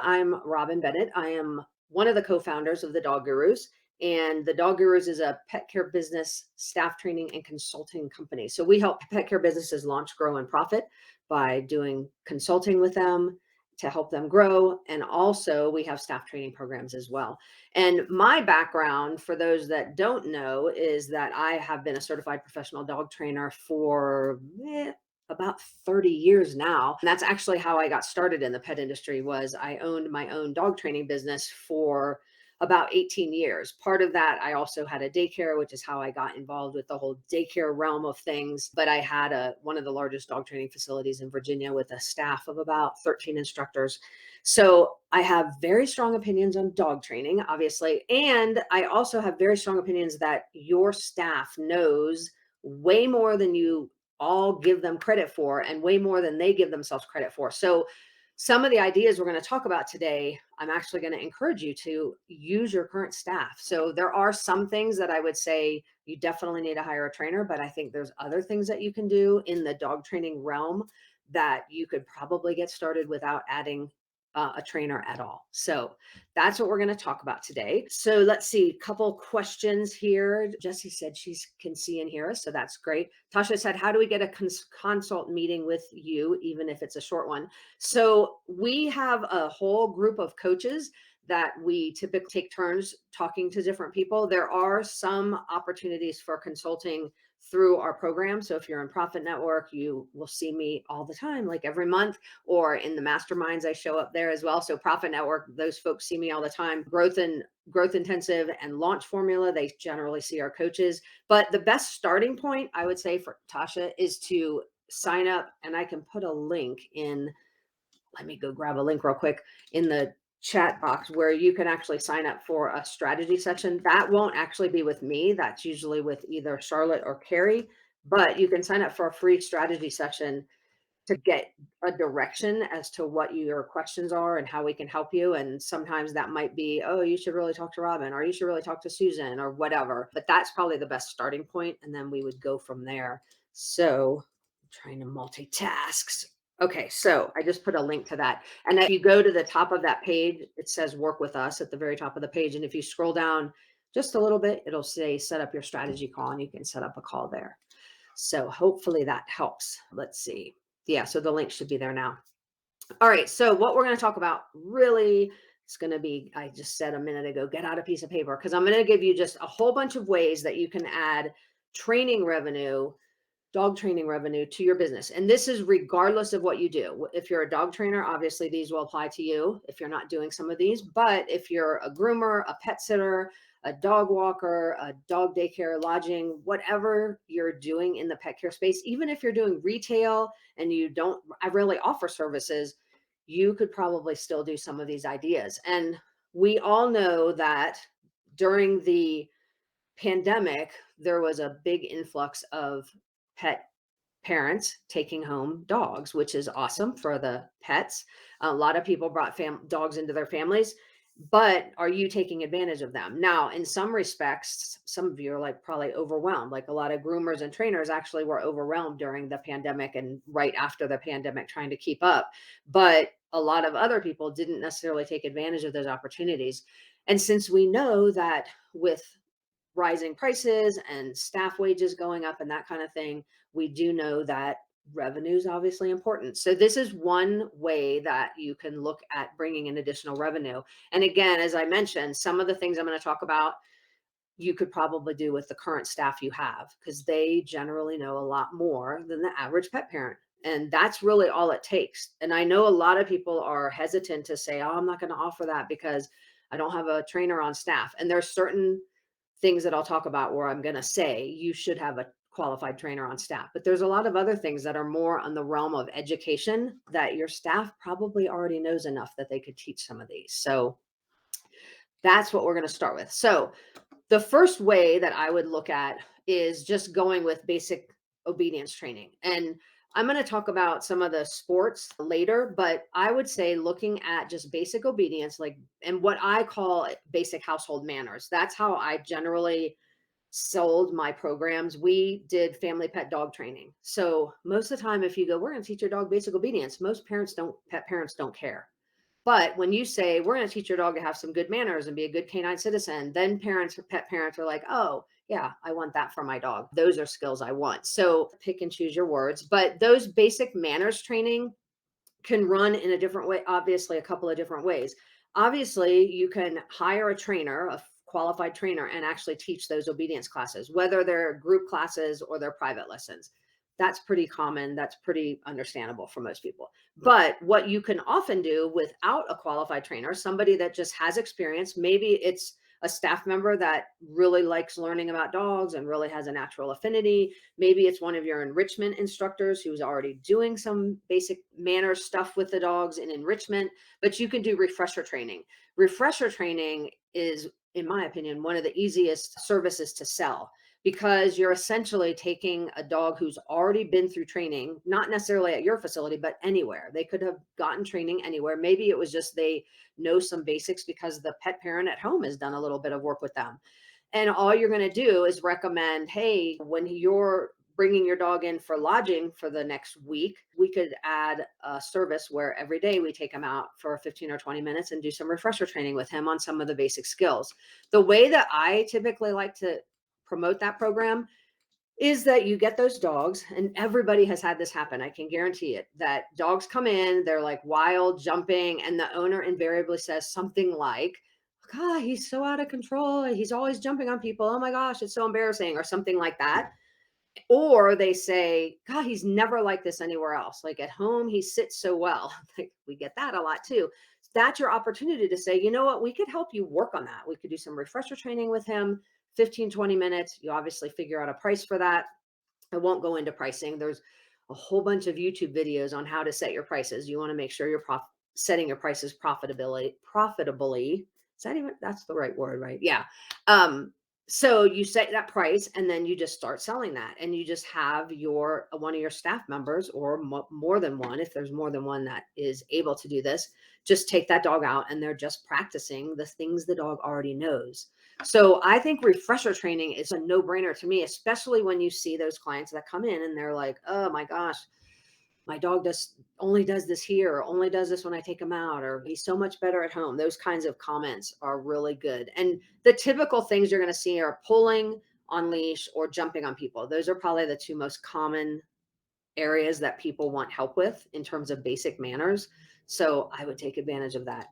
I'm Robin Bennett. I am one of the co-founders of the Dog Gurus. And the Dog Gurus is a pet care business, staff training, and consulting company. So we help pet care businesses launch, grow, and profit by doing consulting with them to help them grow. And also, we have staff training programs as well. And my background, for those that don't know, is that I have been a certified professional dog trainer for about 30 years now. And that's actually how I got started in the pet industry. Was I owned my own dog training business for about 18 years. Part of that, I also had a daycare, which is how I got involved with the whole daycare realm of things. But I had one of the largest dog training facilities in Virginia with a staff of about 13 instructors. So I have very strong opinions on dog training, obviously. And I also have very strong opinions that your staff knows way more than you all give them credit for, and way more than they give themselves credit for. So some of the ideas we're going to talk about today, I'm actually going to encourage you to use your current staff. So there are some things that I would say you definitely need to hire a trainer, but I think there's other things that you can do in the dog training realm that you could probably get started without adding a trainer at all. So that's what we're going to talk about today. So let's see, a couple questions here. Jessie said she can see and hear us, so that's great. Tasha said, how do we get a consult meeting with you, even if it's a short one? So we have a whole group of coaches that we typically take turns talking to different people. There are some opportunities for consulting through our program. So if you're in Profit Network, you will see me all the time, like every month, or in the masterminds, I show up there as well. So Profit Network, those folks see me all the time. Growth Intensive and Launch Formula, they generally see our coaches. But the best starting point, I would say, for Tasha is to sign up, and I can put a link in. Let me go grab a link real quick in the chat box where you can actually sign up for a strategy session. That won't actually be with me. That's usually with either Charlotte or Carrie, but you can sign up for a free strategy session to get a direction as to what your questions are and how we can help you. And sometimes that might be, oh, you should really talk to Robin, or you should really talk to Susan, or whatever. But that's probably the best starting point, and then we would go from there. So I'm trying to multitask. Okay, so I just put a link to that. And if you go to the top of that page, it says work with us at the very top of the page. And if you scroll down just a little bit, it'll say set up your strategy call, and you can set up a call there. So hopefully that helps. Let's see. Yeah, so the link should be there now. All right, so what we're going to talk about really is going to be, I just said a minute ago, get out a piece of paper, because I'm going to give you just a whole bunch of ways that you can add training revenue, dog training revenue to your business. And this is regardless of what you do. If you're a dog trainer, obviously these will apply to you if you're not doing some of these. But if you're a groomer, a pet sitter, a dog walker, a dog daycare, lodging, whatever you're doing in the pet care space, even if you're doing retail and you don't, I really offer services, you could probably still do some of these ideas. And we all know that during the pandemic, there was a big influx of pet parents taking home dogs, which is awesome for the pets. A lot of people brought dogs into their families, but are you taking advantage of them? Now, in some respects, some of you are like probably overwhelmed. Like a lot of groomers and trainers actually were overwhelmed during the pandemic and right after the pandemic trying to keep up. But a lot of other people didn't necessarily take advantage of those opportunities. And since we know that with rising prices and staff wages going up and that kind of thing, we do know that revenue is obviously important. So this is one way that you can look at bringing in additional revenue. And again, as I mentioned, some of the things I'm going to talk about, you could probably do with the current staff you have, because they generally know a lot more than the average pet parent. And that's really all it takes. And I know a lot of people are hesitant to say, oh, I'm not going to offer that because I don't have a trainer on staff. And there's certain things that I'll talk about where I'm going to say you should have a qualified trainer on staff. But there's a lot of other things that are more on the realm of education that your staff probably already knows enough that they could teach some of these. So that's what we're going to start with. So the first way that I would look at is just going with basic obedience training. And I'm going to talk about some of the sports later, but I would say looking at just basic obedience, like, and what I call basic household manners. That's how I generally sold my programs. We did family pet dog training. So most of the time, if you go, we're going to teach your dog basic obedience, most pet parents don't care. But when you say, we're going to teach your dog to have some good manners and be a good canine citizen, then parents or pet parents are like, oh, yeah, I want that for my dog. Those are skills I want. So pick and choose your words. But those basic manners training can run in a different way, obviously, a couple of different ways. Obviously, you can hire a trainer, a qualified trainer, and actually teach those obedience classes, whether they're group classes or they're private lessons. That's pretty common. That's pretty understandable for most people. But what you can often do without a qualified trainer, somebody that just has experience, maybe it's a staff member that really likes learning about dogs and really has a natural affinity. Maybe it's one of your enrichment instructors who's already doing some basic manner stuff with the dogs in enrichment, but you can do refresher training. Refresher training is, in my opinion, one of the easiest services to sell because you're essentially taking a dog who's already been through training, not necessarily at your facility, but anywhere. They could have gotten training anywhere. Maybe it was just they know some basics because the pet parent at home has done a little bit of work with them. And all you're going to do is recommend, hey, when you're bringing your dog in for lodging for the next week, we could add a service where every day we take him out for 15 or 20 minutes and do some refresher training with him on some of the basic skills. The way that I typically like to promote that program is that you get those dogs, and everybody has had this happen. I can guarantee it, that dogs come in, they're like wild, jumping, and the owner invariably says something like, God, he's so out of control. He's always jumping on people. Oh my gosh, it's so embarrassing, or something like that. Or they say, God, he's never like this anywhere else. Like at home, he sits so well. Like we get that a lot too. That's your opportunity to say, you know what, we could help you work on that. We could do some refresher training with him, 15, 20 minutes. You obviously figure out a price for that. I won't go into pricing. There's a whole bunch of YouTube videos on how to set your prices. You want to make sure you're setting your prices profitably. Is that even, that's the right word, right? Yeah. So you set that price and then you just start selling that, and you just have your one of your staff members, or more than one, if there's more than one that is able to do this, just take that dog out and they're just practicing the things the dog already knows. So I think refresher training is a no-brainer to me, especially when you see those clients that come in and they're like, oh my gosh, my dog only does this here, or only does this when I take him out, or he's so much better at home. Those kinds of comments are really good. And the typical things you're going to see are pulling on leash or jumping on people. Those are probably the two most common areas that people want help with in terms of basic manners. So I would take advantage of that.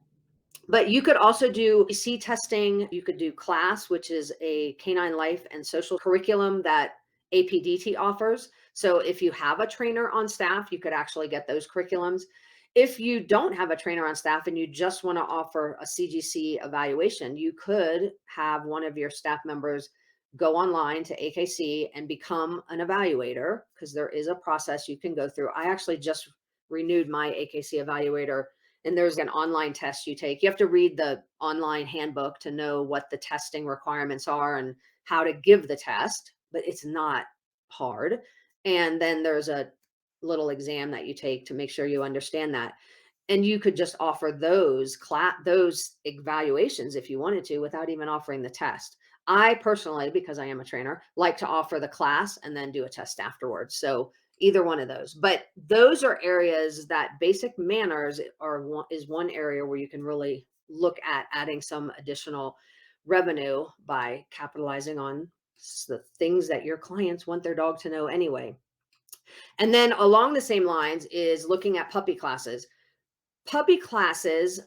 But you could also do C testing. You could do CLASS, which is a canine life and social curriculum that APDT offers. So if you have a trainer on staff, you could actually get those curriculums. If you don't have a trainer on staff and you just want to offer a CGC evaluation, you could have one of your staff members go online to AKC and become an evaluator, because there is a process you can go through. I actually just renewed my AKC evaluator, and there's an online test you take. You have to read the online handbook to know what the testing requirements are and how to give the test, but it's not hard. And then there's a little exam that you take to make sure you understand that. And you could just offer those evaluations if you wanted to without even offering the test. I personally, because I am a trainer, like to offer the class and then do a test afterwards. So either one of those. But those are areas that basic manners is one area where you can really look at adding some additional revenue by capitalizing on the things that your clients want their dog to know anyway. And then along the same lines is looking at puppy classes. Puppy classes,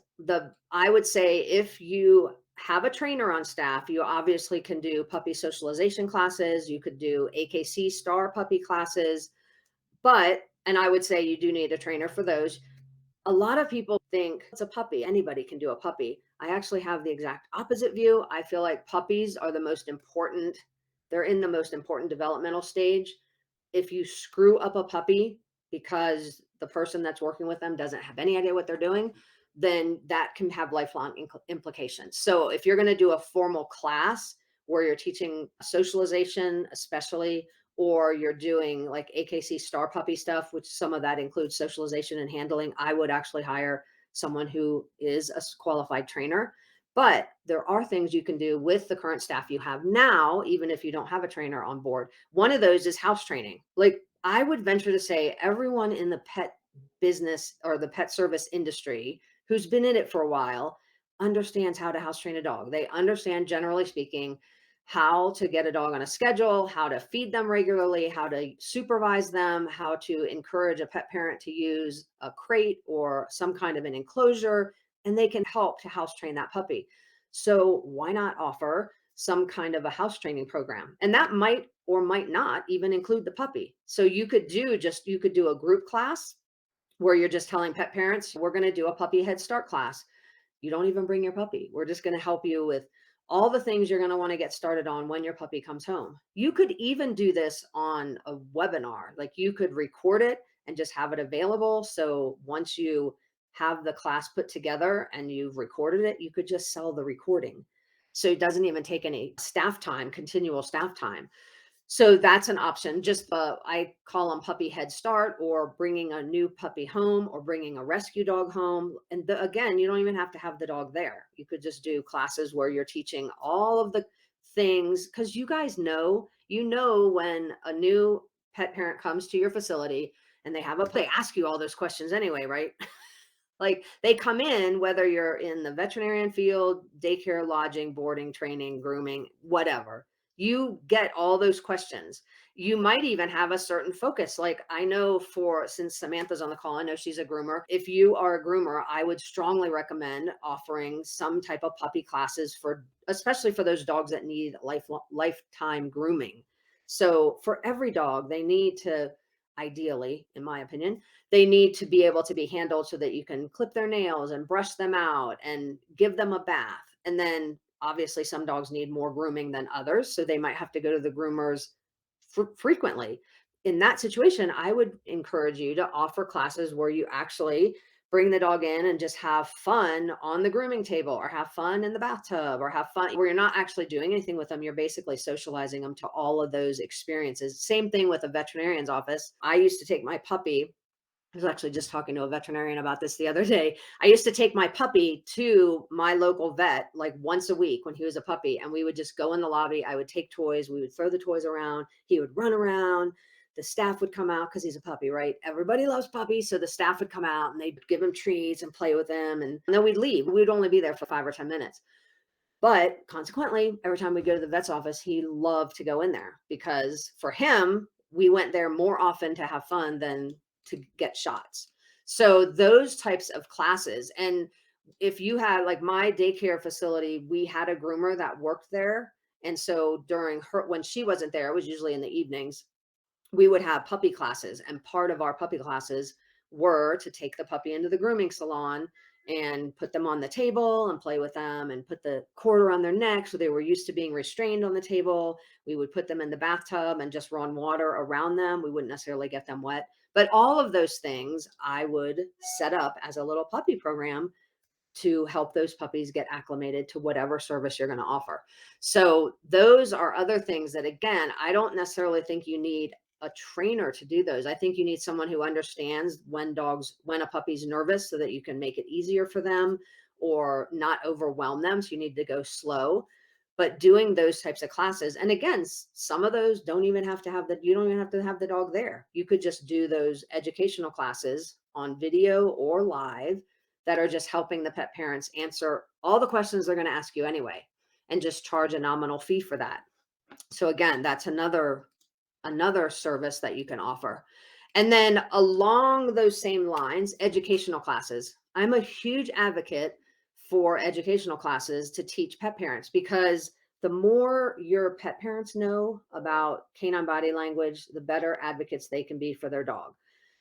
I would say, if you have a trainer on staff, you obviously can do puppy socialization classes. You could do AKC star puppy classes, and I would say you do need a trainer for those. A lot of people think it's a puppy. Anybody can do a puppy. I actually have the exact opposite view. I feel like puppies are the most important. They're in the most important developmental stage. If you screw up a puppy because the person that's working with them doesn't have any idea what they're doing, then that can have lifelong implications. So if you're going to do a formal class where you're teaching socialization, especially, or you're doing like AKC star puppy stuff, which some of that includes socialization and handling, I would actually hire someone who is a qualified trainer. But there are things you can do with the current staff you have now, even if you don't have a trainer on board. One of those is house training. Like I would venture to say everyone in the pet business or the pet service industry who's been in it for a while understands how to house train a dog. They understand, generally speaking, how to get a dog on a schedule, how to feed them regularly, how to supervise them, how to encourage a pet parent to use a crate or some kind of an enclosure, and they can help to house train that puppy. So, why not offer some kind of a house training program? And that might or might not even include the puppy. So, you could do a group class where you're just telling pet parents, we're going to do a puppy head start class. You don't even bring your puppy. We're just going to help you with all the things you're going to want to get started on when your puppy comes home. You could even do this on a webinar. Like you could record it and just have it available. So once you have the class put together and you've recorded it, you could just sell the recording. So it doesn't even take any staff time, continual staff time. So that's an option. Just I call them puppy head start, or bringing a new puppy home, or bringing a rescue dog home. And again, you don't even have to have the dog there. You could just do classes where you're teaching all of the things, because you know when a new pet parent comes to your facility and they ask you all those questions anyway, right? Like they come in, whether you're in the veterinarian field, daycare, lodging, boarding, training, grooming, whatever, you get all those questions. You might even have a certain focus. Like I know, since Samantha's on the call, I know she's a groomer. If you are a groomer, I would strongly recommend offering some type of puppy classes especially for those dogs that need lifetime grooming. So for every dog, they need to, ideally, in my opinion, they need to be able to be handled so that you can clip their nails and brush them out and give them a bath. And then obviously some dogs need more grooming than others, so they might have to go to the groomers frequently. In that situation, I would encourage you to offer classes where you actually bring the dog in and just have fun on the grooming table, or have fun in the bathtub, or have fun where you're not actually doing anything with them. You're basically socializing them to all of those experiences. Same thing with a veterinarian's office. I used to take my puppy. I was actually just talking to a veterinarian about this the other day. I used to take my puppy to my local vet like once a week when he was a puppy, and we would just go in the lobby. I would take toys, we would throw the toys around, he would run around. The staff would come out because he's a puppy, right? Everybody loves puppies. So the staff would come out and they'd give him treats and play with him. And then we'd leave. We'd only be there for 5 or 10 minutes. But consequently, every time we go to the vet's office, he loved to go in there, because for him, we went there more often to have fun than to get shots. So those types of classes. And if you had, like, my daycare facility, we had a groomer that worked there. And so when she wasn't there, it was usually in the evenings, we would have puppy classes, and part of our puppy classes were to take the puppy into the grooming salon and put them on the table and play with them and put the cord around their neck so they were used to being restrained on the table. We would put them in the bathtub and just run water around them. We wouldn't necessarily get them wet, but all of those things I would set up as a little puppy program to help those puppies get acclimated to whatever service you're going to offer. So those are other things that, again, I don't necessarily think you need a trainer to do those. I think you need someone who understands when a puppy's nervous, so that you can make it easier for them or not overwhelm them. So you need to go slow. But doing those types of classes, and again, some of those don't even have to have you don't even have to have the dog there. You could just do those educational classes on video or live that are just helping the pet parents answer all the questions they're going to ask you anyway, and just charge a nominal fee for that. So again, that's another service that you can offer. And then along those same lines, educational classes. I'm a huge advocate for educational classes to teach pet parents, because the more your pet parents know about canine body language, the better advocates they can be for their dog.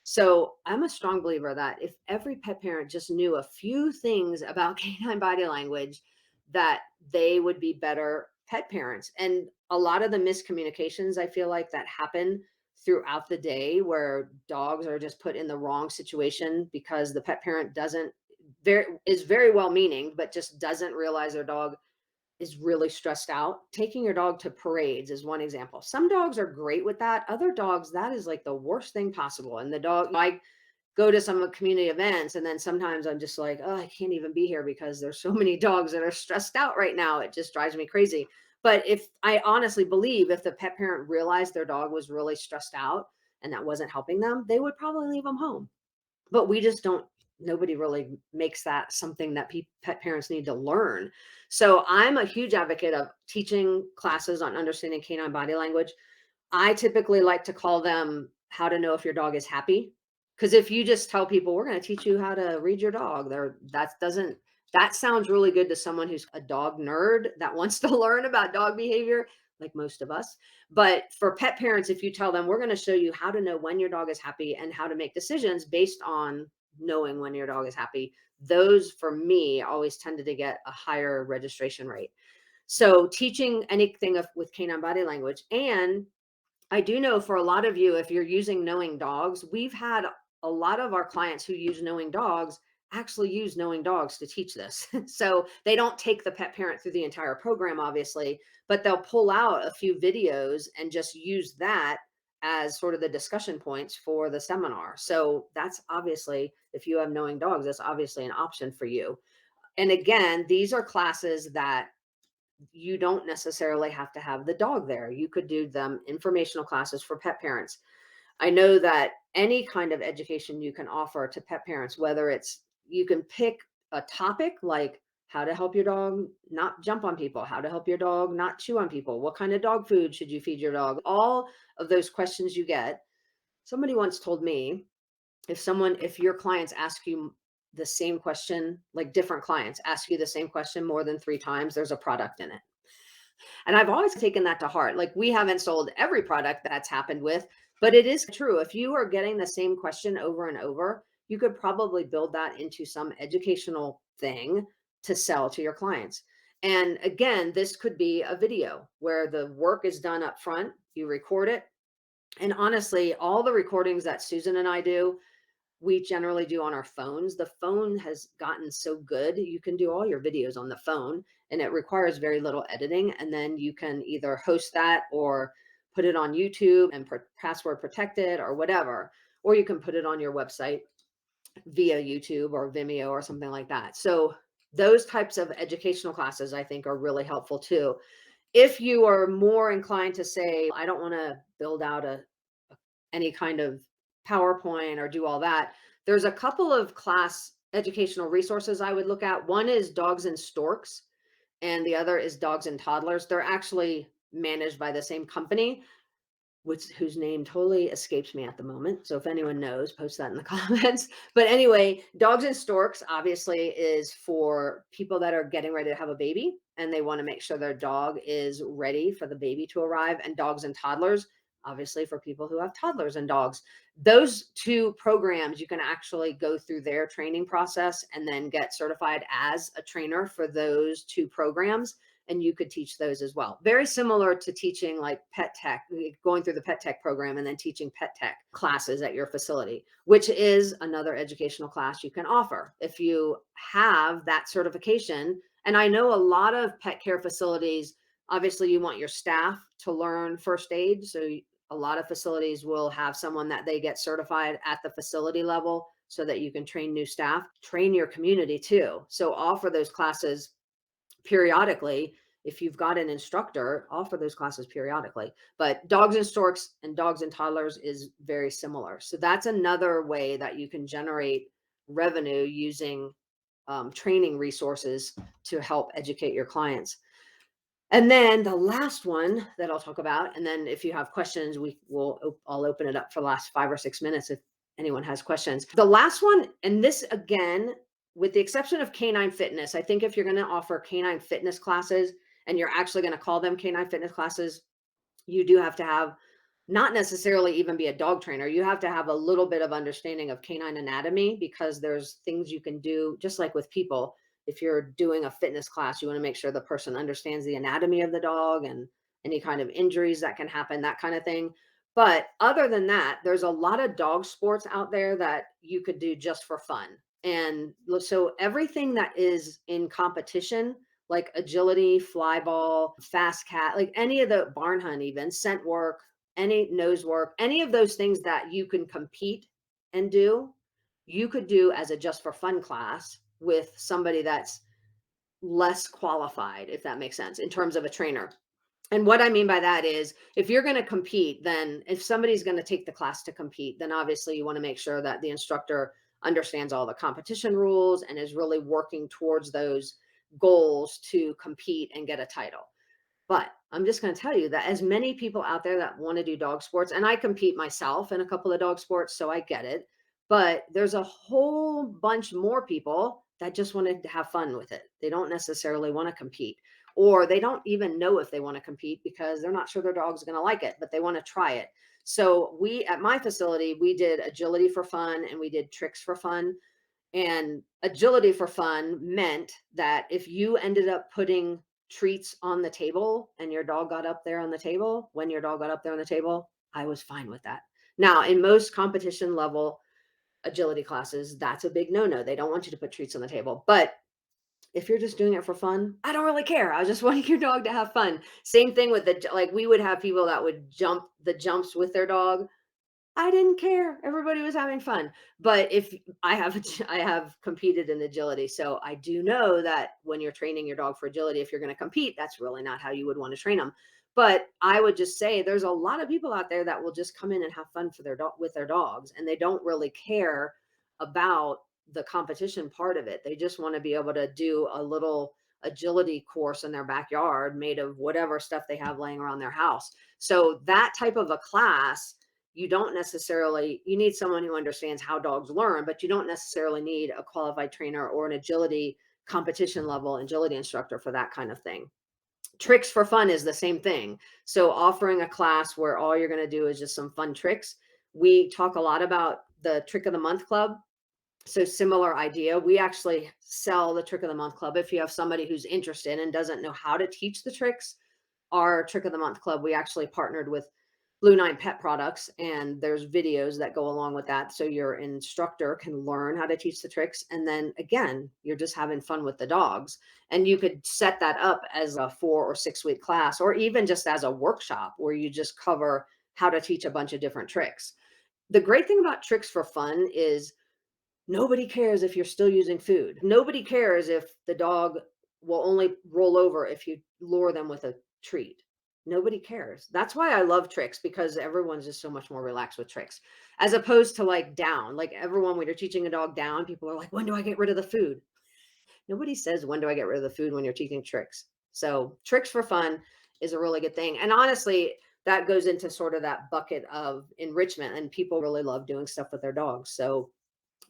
So I'm a strong believer that if every pet parent just knew a few things about canine body language, that they would be better pet parents. And a lot of the miscommunications, I feel like, that happen throughout the day, where dogs are just put in the wrong situation because the pet parent is very well meaning, but just doesn't realize their dog is really stressed out. Taking your dog to parades is one example. Some dogs are great with that. Other dogs, that is like the worst thing possible. And the dog, I go to some community events, and then sometimes I'm just like, oh, I can't even be here because there's so many dogs that are stressed out right now. It just drives me crazy. But if I honestly believe, if the pet parent realized their dog was really stressed out and that wasn't helping them, they would probably leave them home. But we just don't nobody really makes that something that pet parents need to learn. So I'm a huge advocate of teaching classes on understanding canine body language. I typically like to call them how to know if your dog is happy. Because if you just tell people we're going to teach you how to read your dog, that sounds really good to someone who's a dog nerd that wants to learn about dog behavior, like most of us. But for pet parents, if you tell them we're going to show you how to know when your dog is happy and how to make decisions based on knowing when your dog is happy, those for me always tended to get a higher registration rate. So teaching anything with canine body language. And I do know for a lot of you, if you're using Knowing Dogs, we've had a lot of our clients who use Knowing Dogs actually use Knowing Dogs to teach this. So they don't take the pet parent through the entire program, obviously, but they'll pull out a few videos and just use that as sort of the discussion points for the seminar. So that's obviously, if you have Knowing Dogs, that's obviously an option for you. And again, these are classes that you don't necessarily have to have the dog there. You could do them informational classes for pet parents. I know that any kind of education you can offer to pet parents, whether it's you can pick a topic like how to help your dog not jump on people, how to help your dog not chew on people, what kind of dog food should you feed your dog, all of those questions you get. Somebody once told me if your clients ask you the same question, like different clients ask you the same question more than 3 times, there's a product in it. And I've always taken that to heart. Like we haven't sold every product that's happened with, but it is true. If you are getting the same question over and over, you could probably build that into some educational thing to sell to your clients. And again, this could be a video where the work is done up front, you record it. And honestly, all the recordings that Susan and I do, we generally do on our phones. The phone has gotten so good. You can do all your videos on the phone and it requires very little editing. And then you can either host that or put it on YouTube and password protected or whatever. Or you can put it on your website via YouTube or Vimeo or something like that. So those types of educational classes I think are really helpful too. If you are more inclined to say, I don't want to build out any kind of PowerPoint or do all that, there's a couple of class educational resources I would look at. One is Dogs and Storks, and the other is Dogs and Toddlers. They're actually managed by the same company, whose name totally escapes me at the moment. So if anyone knows, post that in the comments. But anyway, Dogs and Storks obviously is for people that are getting ready to have a baby and they want to make sure their dog is ready for the baby to arrive. And Dogs and Toddlers, obviously for people who have toddlers and dogs. Those two programs, you can actually go through their training process and then get certified as a trainer for those two programs, and you could teach those as well. Very similar to teaching like pet tech, going through the pet tech program and then teaching pet tech classes at your facility, which is another educational class you can offer if you have that certification. And I know a lot of pet care facilities, obviously you want your staff to learn first aid. So a lot of facilities will have someone that they get certified at the facility level so that you can train new staff, train your community too. So offer those classes periodically. If you've got an instructor, offer those classes periodically. But Dogs and Storks and Dogs and Toddlers is very similar. So that's another way that you can generate revenue using training resources to help educate your clients. And then the last one that I'll talk about, and then if you have questions, I'll open it up for the last 5 or 6 minutes if anyone has questions. The last one, and this again, with the exception of canine fitness, I think if you're going to offer canine fitness classes and you're actually going to call them canine fitness classes, you do have to have not necessarily even be a dog trainer. You have to have a little bit of understanding of canine anatomy because there's things you can do just like with people. If you're doing a fitness class, you want to make sure the person understands the anatomy of the dog and any kind of injuries that can happen, that kind of thing. But other than that, there's a lot of dog sports out there that you could do just for fun. And so everything that is in competition, like agility, fly ball, fast cat, like any of the barn hunt, even scent work, any nose work, any of those things that you can compete and do, you could do as a just for fun class with somebody that's less qualified, if that makes sense, in terms of a trainer. And what I mean by that is if you're going to compete, then if somebody's going to take the class to compete, then obviously you want to make sure that the instructor understands all the competition rules, and is really working towards those goals to compete and get a title. But I'm just going to tell you that as many people out there that want to do dog sports, and I compete myself in a couple of dog sports, so I get it. But there's a whole bunch more people that just wanted to have fun with it. They don't necessarily want to compete, or they don't even know if they want to compete because they're not sure their dog's going to like it, but they want to try it. So we at my facility, we did agility for fun and we did tricks for fun. And agility for fun meant that if you ended up putting treats on the table and your dog got up there on the table, when your dog got up there on the table, I was fine with that. Now, in most competition level agility classes, that's a big no-no. They don't want you to put treats on the table. But if you're just doing it for fun, I don't really care. I was just wanting your dog to have fun. Same thing with like we would have people that would jump the jumps with their dog. I didn't care. Everybody was having fun. But if I have I have competed in agility, so I do know that when you're training your dog for agility, if you're going to compete, that's really not how you would want to train them. But I would just say there's a lot of people out there that will just come in and have fun for their dog with their dogs, and they don't really care about the competition part of it. They just want to be able to do a little agility course in their backyard made of whatever stuff they have laying around their house. So that type of a class, you don't necessarily, you need someone who understands how dogs learn, but you don't necessarily need a qualified trainer or an agility competition level agility instructor for that kind of thing. Tricks for fun is the same thing. So offering a class where all you're going to do is just some fun tricks. We talk a lot about the trick of the month club. So similar idea. We actually sell the trick of the month club. If you have somebody who's interested and doesn't know how to teach the tricks, our trick of the month club, we actually partnered with Blue Nine Pet Products, and there's videos that go along with that. So your instructor can learn how to teach the tricks. And then again, you're just having fun with the dogs. And you could set that up as a 4 or 6 week class, or even just as a workshop where you just cover how to teach a bunch of different tricks. The great thing about tricks for fun is nobody cares if you're still using food. Nobody cares if the dog will only roll over if you lure them with a treat. Nobody cares. That's why I love tricks, because everyone's just so much more relaxed with tricks as opposed to like down. Like everyone, when you're teaching a dog down, people are like, when do I get rid of the food? Nobody says, when do I get rid of the food when you're teaching tricks? So, tricks for fun is a really good thing. And honestly, that goes into sort of that bucket of enrichment, and people really love doing stuff with their dogs. So,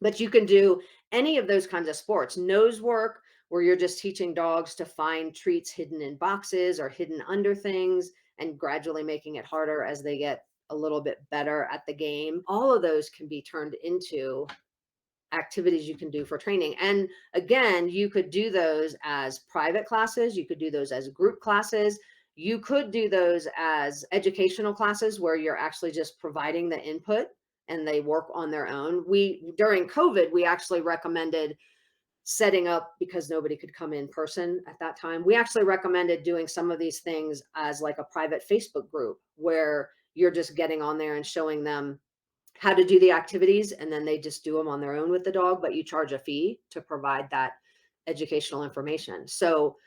but you can do any of those kinds of sports. Nose work, where you're just teaching dogs to find treats hidden in boxes or hidden under things, and gradually making it harder as they get a little bit better at the game. All of those can be turned into activities you can do for training. And again, you could do those as private classes, you could do those as group classes, you could do those as educational classes where you're actually just providing the input and they work on their own. We, during COVID, we actually recommended setting up, because nobody could come in person at that time. We actually recommended doing some of these things as like a private Facebook group where you're just getting on there and showing them how to do the activities, and then they just do them on their own with the dog, but you charge a fee to provide that educational information. So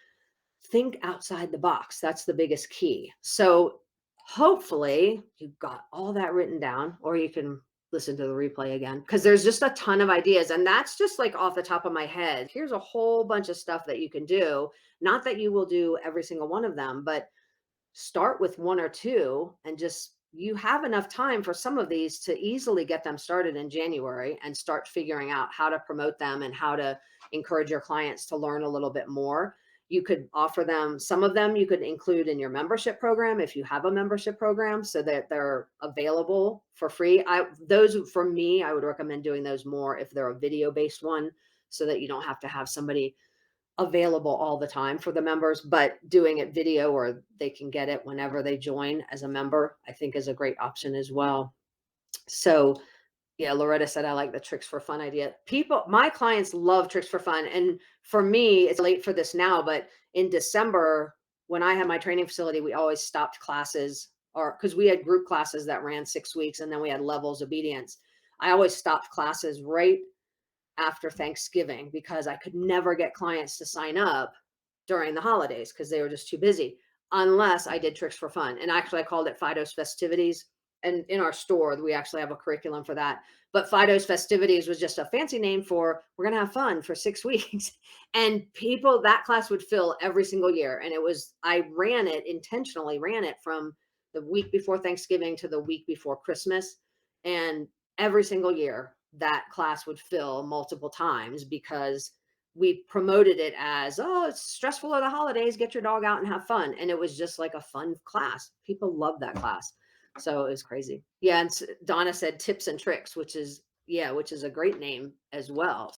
think outside the box. That's the biggest key. So hopefully you've got all that written down, or you can listen to the replay again, because there's just a ton of ideas. And that's just like off the top of my head. Here's a whole bunch of stuff that you can do. Not that you will do every single one of them, but start with one or two, and just, you have enough time for some of these to easily get them started in January and start figuring out how to promote them and how to encourage your clients to learn a little bit more. You could offer them, some of them you could include in your membership program if you have a membership program, so that they're available for free. Those, for me, I would recommend doing those more if they're a video based one, so that you don't have to have somebody available all the time for the members, but doing it video, or they can get it whenever they join as a member, I think is a great option as well. So yeah, Loretta said, I like the tricks for fun idea. People, my clients love tricks for fun. And for me, it's late for this now, but in December, when I had my training facility, we always stopped classes, or because we had group classes that ran 6 weeks and then we had levels obedience. I always stopped classes right after Thanksgiving, because I could never get clients to sign up during the holidays because they were just too busy, unless I did tricks for fun. And actually, I called it Fido's Festivities. and in our store, we actually have a curriculum for that. But Fido's Festivities was just a fancy name for we're going to have fun for 6 weeks. And people, that class would fill every single year. And it was, I ran it intentionally, ran it from the week before Thanksgiving to the week before Christmas. And every single year, that class would fill multiple times because we promoted it as, oh, it's stressful of the holidays, get your dog out and have fun. And it was just like a fun class. People love that class. So it was crazy. Yeah, and Donna said tips and tricks, which is, yeah, which is a great name as well.